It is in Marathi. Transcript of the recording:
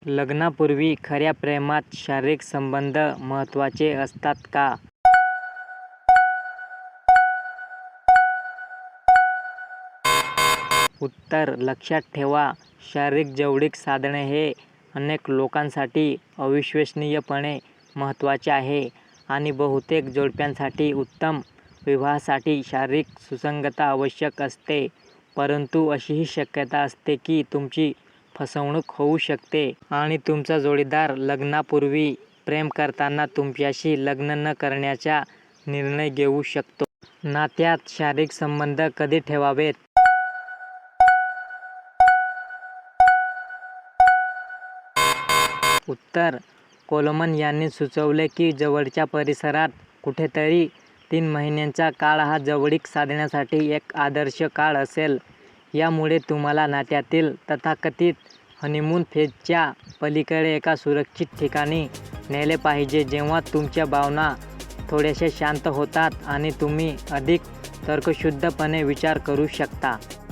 लग्नापूर्वी खऱ्या प्रेमात शारीरिक संबंध महत्त्वाचे असतात का? उत्तर: लक्षात ठेवा, शारीरिक जवळीक साधणे हे अनेक लोकांसाठी अविश्वसनीयपणे महत्त्वाचे आहे आणि बहुतेक जोडप्यांसाठी उत्तम विवाहासाठी शारीरिक सुसंगतता आवश्यक असते. परंतु अशीही शक्यता असते की तुमची फसवणूक होऊ शकते आणि तुमचा जोडीदार लग्नापूर्वी प्रेम करताना तुमच्याशी लग्न न करण्याचा निर्णय घेऊ शकतो. नात्यात शारीरिक संबंध कधी ठेवावेत? उत्तर: कोलमन यांनी सुचवले की जवळच्या परिसरात कुठेतरी 3 महिन्यांचा काळ हा जवळीक साधण्यासाठी एक आदर्श काळ असेल. यामुळे तुम्हाला नात्यातील तथाकथित हनीमून फेजच्या पलीकडे एका सुरक्षित ठिकाणी नेले पाहिजे, जेव्हा तुमच्या भावना थोड्याशा शांत होतात आणि तुम्ही अधिक तर्कशुद्धपणे विचार करू शकता.